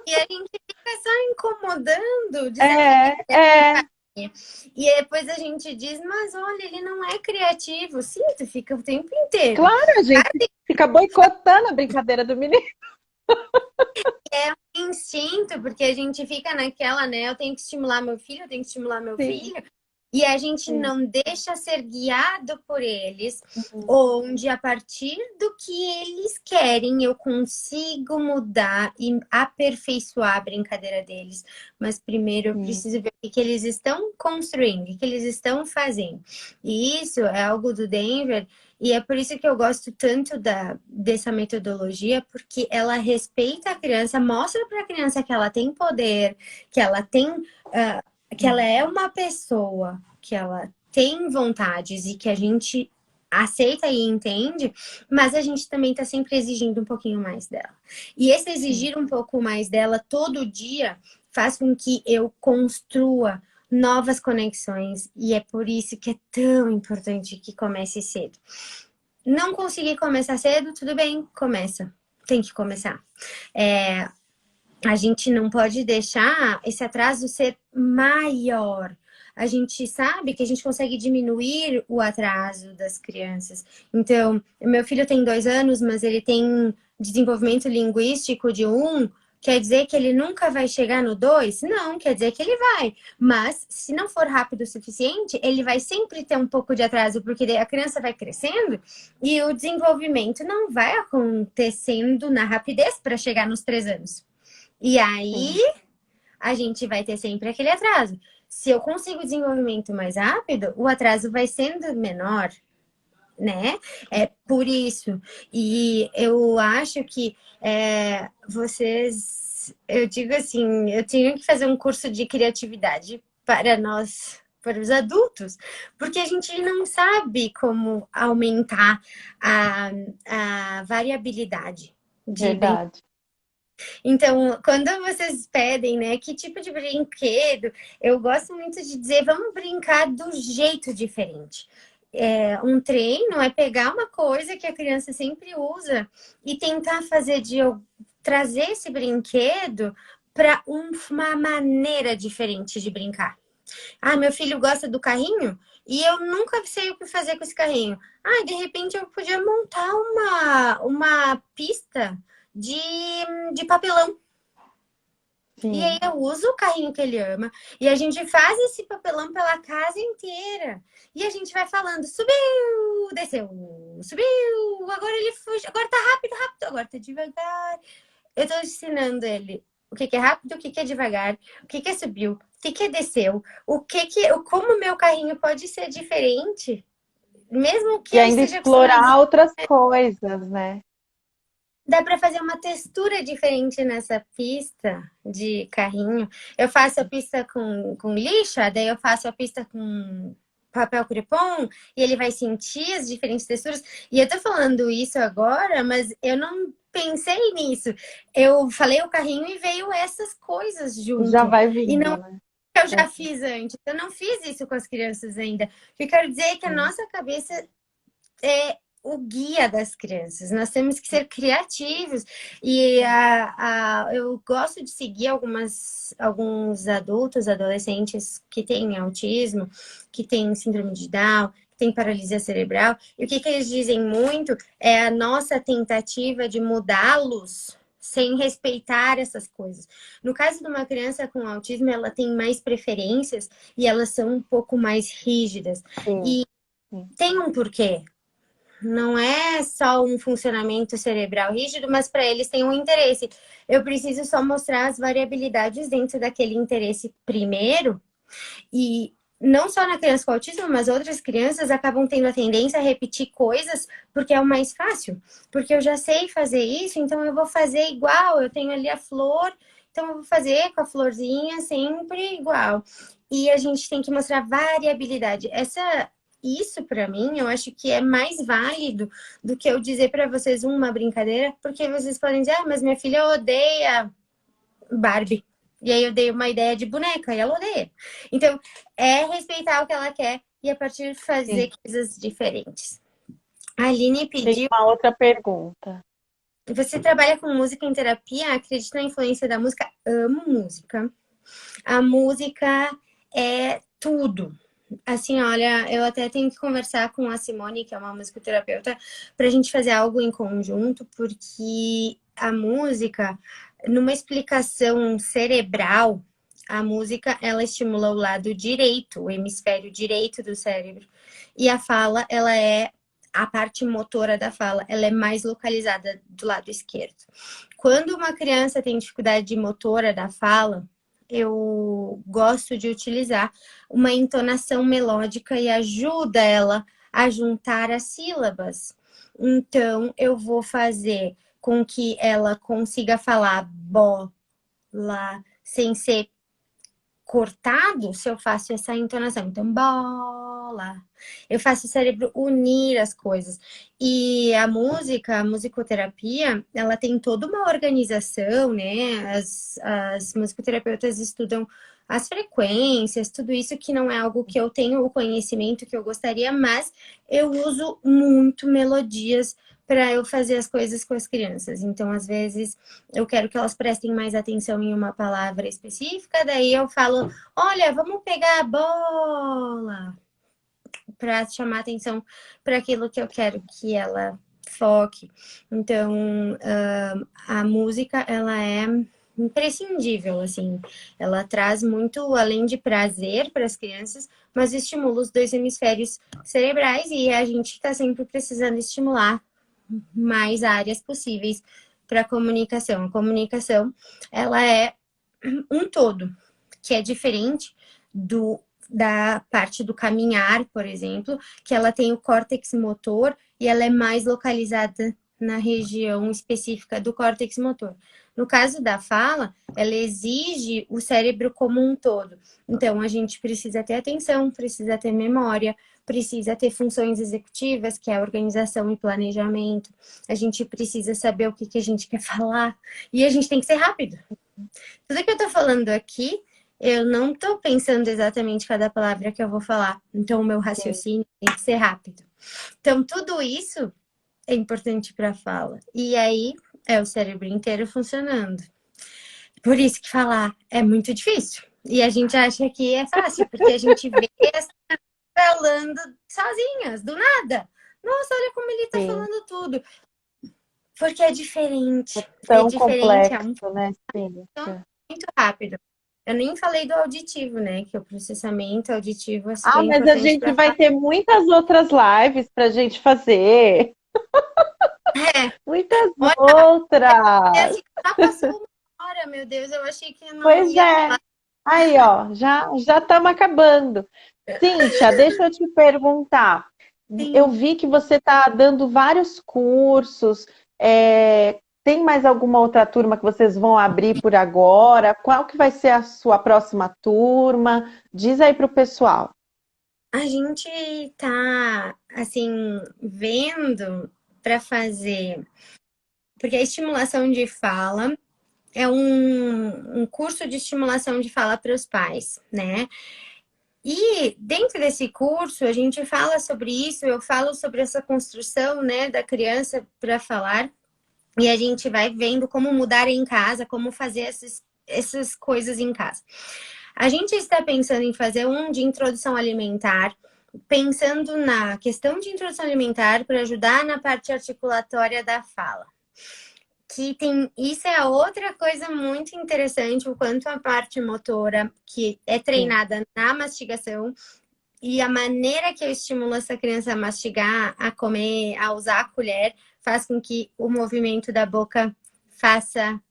E a gente fica só incomodando, dizendo que É, é é. e depois a gente diz, mas olha, ele não é criativo. Sim, tu fica o tempo inteiro. Claro, a gente fica boicotando a brincadeira do menino. É um instinto, porque a gente fica naquela, né? Eu tenho que estimular meu filho, eu tenho que estimular meu Sim, filho. E a gente sim. não deixa ser guiado por eles, Uhum, onde a partir do que eles querem eu consigo mudar e aperfeiçoar a brincadeira deles. Mas primeiro eu sim. preciso ver o que eles estão construindo, o que eles estão fazendo. E isso é algo do Denver, e é por isso que eu gosto tanto dessa metodologia, porque ela respeita a criança, mostra para a criança que ela tem poder, que ela tem. Que ela é uma pessoa, que ela tem vontades e que a gente aceita e entende, mas a gente também está sempre exigindo um pouquinho mais dela. E esse Sim. exigir um pouco mais dela todo dia faz com que eu construa novas conexões e é por isso que é tão importante que comece cedo. Não conseguir começar cedo, tudo bem, começa. tem que começar. A gente não pode deixar esse atraso ser maior. A gente sabe que a gente consegue diminuir o atraso das crianças. Então, meu filho tem 2 anos, mas ele tem desenvolvimento linguístico de 1. Quer dizer que ele nunca vai chegar no 2? Não, quer dizer que ele vai. Mas, se não for rápido o suficiente, ele vai sempre ter um pouco de atraso, porque a criança vai crescendo e o desenvolvimento não vai acontecendo na rapidez para chegar nos 3 anos. E aí, Sim. a gente vai ter sempre aquele atraso. Se eu consigo desenvolvimento mais rápido, o atraso vai sendo menor, né? É por isso. E eu acho que vocês, eu digo assim, eu tinha que fazer um curso de criatividade para nós, para os adultos, porque a gente não sabe como aumentar a variabilidade de Verdade. então, quando vocês pedem, né, que tipo de brinquedo, eu gosto muito de dizer, vamos brincar do jeito diferente. Um treino é pegar uma coisa que a criança sempre usa e tentar trazer esse brinquedo para uma maneira diferente de brincar. Ah, meu filho gosta do carrinho e eu nunca sei o que fazer com esse carrinho. Ah, de repente eu podia montar uma pista de, de papelão. E aí Sim. eu uso o carrinho que ele ama e a gente faz esse papelão pela casa inteira. E a gente vai falando, subiu, desceu, subiu, agora ele fugiu, agora tá rápido, rápido, agora tá devagar. Eu tô ensinando ele o que é rápido, o que é devagar, o que é subiu, o que é desceu, como o meu carrinho pode ser diferente, mesmo que E eu ainda esteja acostumado. explorar outras coisas, né? Dá para fazer uma textura diferente nessa pista de carrinho. Eu faço a pista com lixa, daí eu faço a pista com papel crepom e ele vai sentir as diferentes texturas. E eu tô falando isso agora, mas eu não pensei nisso. Eu falei o carrinho e veio essas coisas Já junto. vai E não vindo, né? que eu já É. fiz antes. Eu não fiz isso com as crianças ainda. O que eu quero dizer é que a Sim. nossa cabeça é o guia das crianças. Nós temos que ser criativos. E eu gosto de seguir alguns adultos, adolescentes que têm autismo, que têm síndrome de Down, que têm paralisia cerebral. E o que eles dizem muito é a nossa tentativa de mudá-los sem respeitar essas coisas. No caso de uma criança com autismo, ela tem mais preferências e elas são um pouco mais rígidas. Sim. E Sim. tem um porquê. Não é só um funcionamento cerebral rígido, mas para eles tem um interesse. Eu preciso só mostrar as variabilidades dentro daquele interesse primeiro. E não só na criança com autismo, mas outras crianças acabam tendo a tendência a repetir coisas porque é o mais fácil. Porque eu já sei fazer isso, então eu vou fazer igual. Eu tenho ali a flor, então eu vou fazer com a florzinha sempre igual. E a gente tem que mostrar variabilidade. Isso para mim, eu acho que é mais válido do que eu dizer para vocês uma brincadeira, porque vocês podem dizer, ah, mas minha filha odeia Barbie. E aí eu dei uma ideia de boneca e ela odeia. Então, é respeitar o que ela quer e a partir de fazer Sim. coisas diferentes. A Aline Tem pediu, uma outra pergunta. você trabalha com música em terapia? Acredita na influência da música? Amo música. A música é tudo. Assim, olha, eu até tenho que conversar com a Simone, que é uma musicoterapeuta, para a gente fazer algo em conjunto, porque a música, numa explicação cerebral, a música, ela estimula o lado direito, o hemisfério direito do cérebro. E a fala, ela é a parte motora da fala, ela é mais localizada do lado esquerdo. Quando uma criança tem dificuldade motora da fala, eu gosto de utilizar uma entonação melódica e ajuda ela a juntar as sílabas. Então, eu vou fazer com que ela consiga falar bola sem ser cortado se eu faço essa entonação. Então, bola. Eu faço o cérebro unir as coisas. E a música, a musicoterapia, ela tem toda uma organização, né? As musicoterapeutas estudam as frequências, tudo isso que não é algo que eu tenho o conhecimento que eu gostaria, mas eu uso muito melodias para eu fazer as coisas com as crianças. Então, às vezes, eu quero que elas prestem mais atenção em uma palavra específica, daí eu falo, olha, vamos pegar a bola, para chamar atenção para aquilo que eu quero que ela foque. Então, a música, ela é imprescindível, assim. Ela traz muito, além de prazer para as crianças, mas estimula os dois hemisférios cerebrais e a gente está sempre precisando estimular mais áreas possíveis para a comunicação. A comunicação, ela é um todo, que é diferente da parte do caminhar, por exemplo, que ela tem o córtex motor e ela é mais localizada na região específica do córtex motor. No caso da fala, ela exige o cérebro como um todo. Então, a gente precisa ter atenção, precisa ter memória, precisa ter funções executivas, que é a organização e planejamento. A gente precisa saber o que a gente quer falar e a gente tem que ser rápido. Tudo que eu tô falando aqui, eu não tô pensando exatamente cada palavra que eu vou falar. Então, o meu raciocínio tem que ser rápido. Então, tudo isso é importante para a fala. E aí, é o cérebro inteiro funcionando. Por isso que falar é muito difícil. E a gente acha que é fácil, porque a gente vê as falando sozinhas, do nada. Nossa, olha como ele tá Sim. falando tudo. Porque é diferente. É Tão diferente, é complexo, né, Cíntia? muito rápido. Eu nem falei do auditivo, né? Que o processamento auditivo é Ah, super mas a importante gente para vai falar. ter muitas outras lives para a gente fazer. É, Muitas olha, outras. assim, já passou uma hora, meu Deus. Eu achei que não Pois ia é. falar. Aí, ó, já estamos acabando. Cíntia, deixa eu te perguntar. Eu Sim. vi que você está dando vários cursos. Tem mais alguma outra turma que vocês vão abrir por agora? Qual que vai ser a sua próxima turma? Diz aí para o pessoal. A gente tá, assim, vendo para fazer. Porque a estimulação de fala é um curso de estimulação de fala para os pais, né? E dentro desse curso a gente fala sobre isso, eu falo sobre essa construção, né, da criança para falar, e a gente vai vendo como mudar em casa, como fazer essas coisas em casa. A gente está pensando em fazer um de introdução alimentar, pensando na questão de introdução alimentar para ajudar na parte articulatória da fala. Que tem, isso é outra coisa muito interessante, o quanto a parte motora, que é Sim. treinada na mastigação, e a maneira que eu estimulo essa criança a mastigar, a comer, a usar a colher, faz com que o movimento da boca faça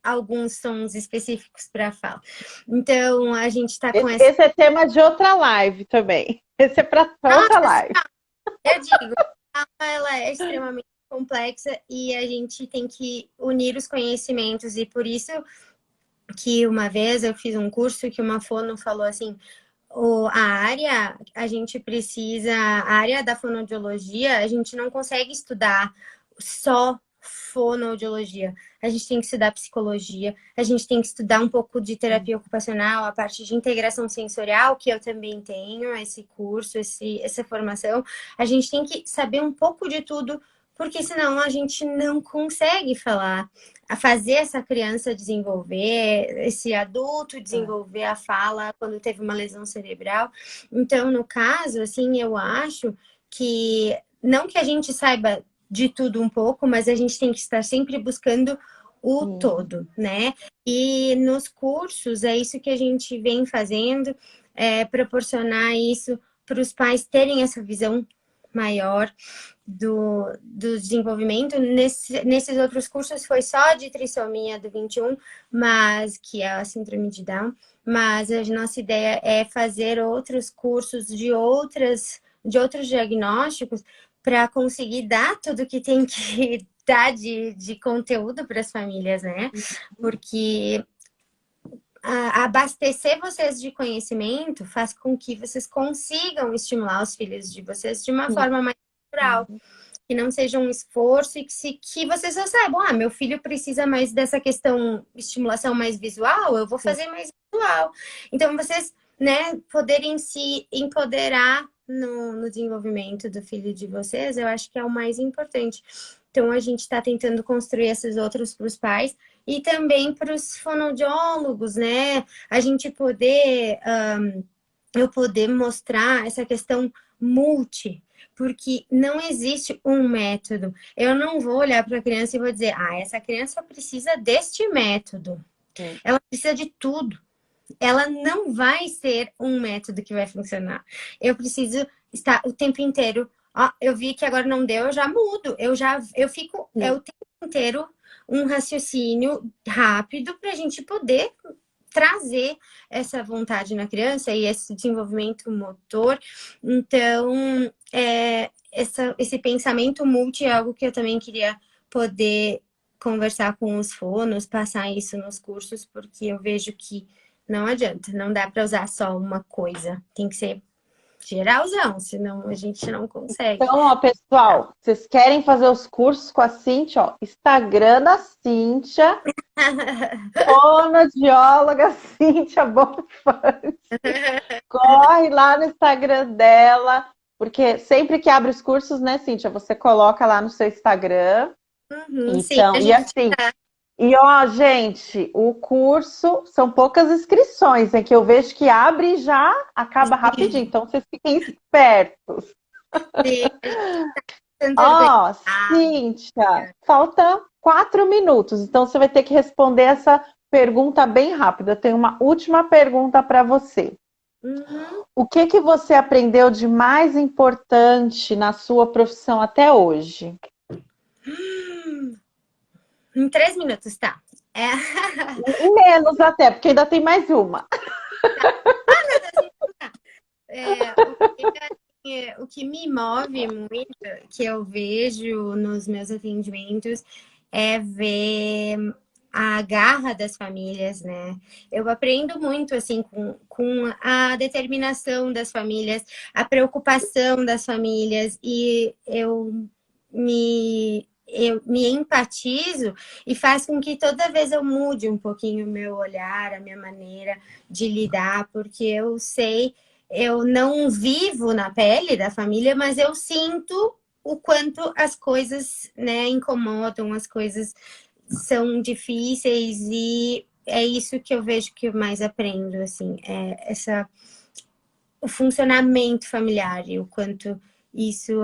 alguns sons específicos para a fala. Então, a gente está com essa. Esse é tema de outra live também. Esse é para outra Nossa, live. eu digo, ela é extremamente complexa e a gente tem que unir os conhecimentos, e por isso que uma vez eu fiz um curso que uma fono falou assim, a área, a gente precisa, a área da fonoaudiologia, a gente não consegue estudar só fonoaudiologia. A gente tem que estudar psicologia, a gente tem que estudar um pouco de terapia ocupacional, a parte de integração sensorial, que eu também tenho, esse curso, essa formação. A gente tem que saber um pouco de tudo, porque senão a gente não consegue falar, a fazer essa criança desenvolver, esse adulto desenvolver a fala quando teve uma lesão cerebral. Então, no caso, assim, eu acho que não que a gente saiba de tudo um pouco, mas a gente tem que estar sempre buscando o todo, né? E nos cursos é isso que a gente vem fazendo, proporcionar isso para os pais terem essa visão maior do desenvolvimento. Nesses outros cursos foi só de trissomia do 21, mas que é a síndrome de Down, mas a nossa ideia é fazer outros cursos de outros diagnósticos para conseguir dar tudo que tem que dar de conteúdo para as famílias, né? Porque abastecer vocês de conhecimento faz com que vocês consigam estimular os filhos de vocês de uma forma mais natural, que não seja um esforço, e que vocês já saibam, meu filho precisa mais dessa questão estimulação mais visual, eu vou fazer mais visual. Então, vocês, né, poderem se empoderar no desenvolvimento do filho de vocês, eu acho que é o mais importante. Então, a gente está tentando construir esses outros para os pais e também para os fonoaudiólogos, né? A gente poder, eu poder mostrar essa questão multi, porque não existe um método. Eu não vou olhar para a criança e vou dizer, essa criança precisa deste método. Sim. Ela precisa de tudo. Ela não vai ser um método que vai funcionar. Eu preciso estar o tempo inteiro. Eu vi que agora não deu, eu já mudo. Eu fico o tempo inteiro um raciocínio rápido para a gente poder trazer essa vontade na criança e esse desenvolvimento motor. Então, esse pensamento multi é algo que eu também queria poder conversar com os fonos, passar isso nos cursos, porque eu vejo que não adianta, não dá para usar só uma coisa, tem que ser geralzão, senão a gente não consegue. Então, ó, pessoal, vocês querem fazer os cursos com a Cíntia, ó, Instagram da Cíntia, fonoaudióloga Cíntia Bonfante. Corre lá no Instagram dela, porque sempre que abre os cursos, né, Cíntia, você coloca lá no seu Instagram. Então, sim, e assim, e ó, gente, o curso são poucas inscrições, é que eu vejo que abre e já acaba rapidinho, então vocês fiquem espertos. Ó, Cíntia, falta 4 minutos, então você vai ter que responder essa pergunta bem rápida. Eu tenho uma última pergunta para você. O que você aprendeu de mais importante na sua profissão até hoje? Em 3 minutos, tá. Menos até, porque ainda tem mais uma. O que me move muito, que eu vejo nos meus atendimentos, é ver a garra das famílias, né? Eu aprendo muito, assim, com a determinação das famílias, a preocupação das famílias, e eu me empatizo e faz com que toda vez eu mude um pouquinho o meu olhar, a minha maneira de lidar, porque eu sei, eu não vivo na pele da família, mas eu sinto o quanto as coisas, né, incomodam, as coisas são difíceis, e é isso que eu vejo que eu mais aprendo, assim, o funcionamento familiar e o quanto isso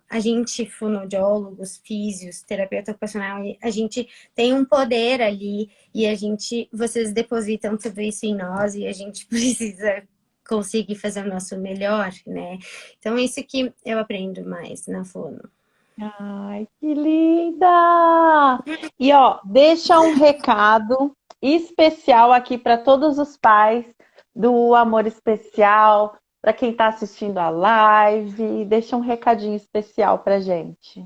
a gente, fonoaudiólogos, físios, terapeuta ocupacional, a gente tem um poder ali e vocês depositam tudo isso em nós e a gente precisa conseguir fazer o nosso melhor, né? Então, é isso que eu aprendo mais na fono. Ai, que linda! E ó, deixa um recado especial aqui para todos os pais do Amor Especial, para quem está assistindo a live, deixa um recadinho especial para gente.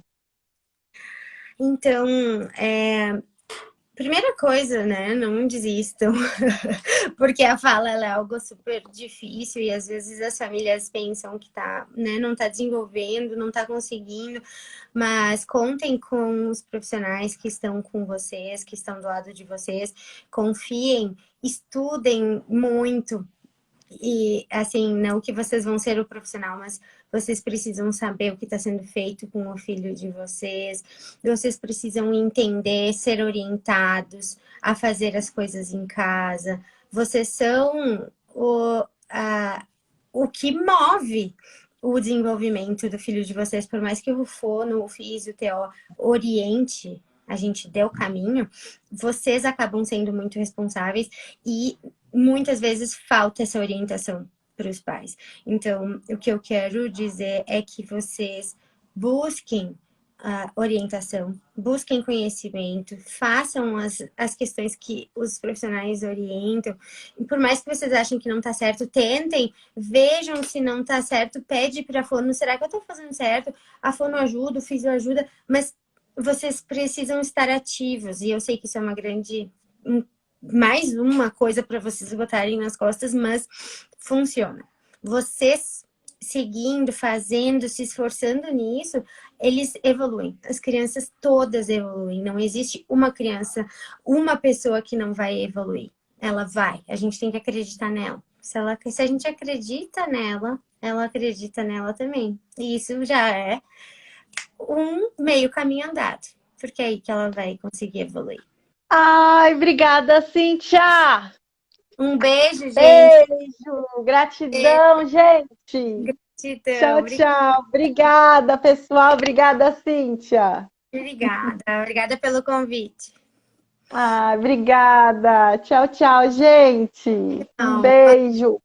Então, primeira coisa, né? Não desistam, porque a fala ela é algo super difícil e às vezes as famílias pensam que né, não tá desenvolvendo, não tá conseguindo, mas contem com os profissionais que estão com vocês, que estão do lado de vocês, confiem, estudem muito. E, assim, não que vocês vão ser o profissional, mas vocês precisam saber o que está sendo feito com o filho de vocês. Vocês precisam entender, ser orientados a fazer as coisas em casa. Vocês são o que move o desenvolvimento do filho de vocês. Por mais que o fono, o físio, o TO oriente, a gente dê o caminho, vocês acabam sendo muito responsáveis e muitas vezes falta essa orientação para os pais. Então, o que eu quero dizer é que vocês busquem orientação, busquem conhecimento, façam as questões que os profissionais orientam. E por mais que vocês achem que não está certo, tentem, vejam se não está certo, pede para a fono, será que eu estou fazendo certo? A fono ajuda, o físio ajuda, mas vocês precisam estar ativos, e eu sei que isso é mais uma coisa para vocês botarem nas costas, mas funciona. Vocês seguindo, fazendo, se esforçando nisso, eles evoluem. As crianças todas evoluem. Não existe uma criança, uma pessoa que não vai evoluir. Ela vai. A gente tem que acreditar nela. Se a gente acredita nela, ela acredita nela também. E isso já é um meio caminho andado. Porque é aí que ela vai conseguir evoluir. Ai, obrigada, Cíntia! Um beijo, gente. Beijo! Gratidão, gente! Gratidão. Tchau, tchau! Obrigada, pessoal! Obrigada, Cíntia! Obrigada. Obrigada pelo convite. Ah, obrigada! Tchau, tchau, gente! Um Não, beijo!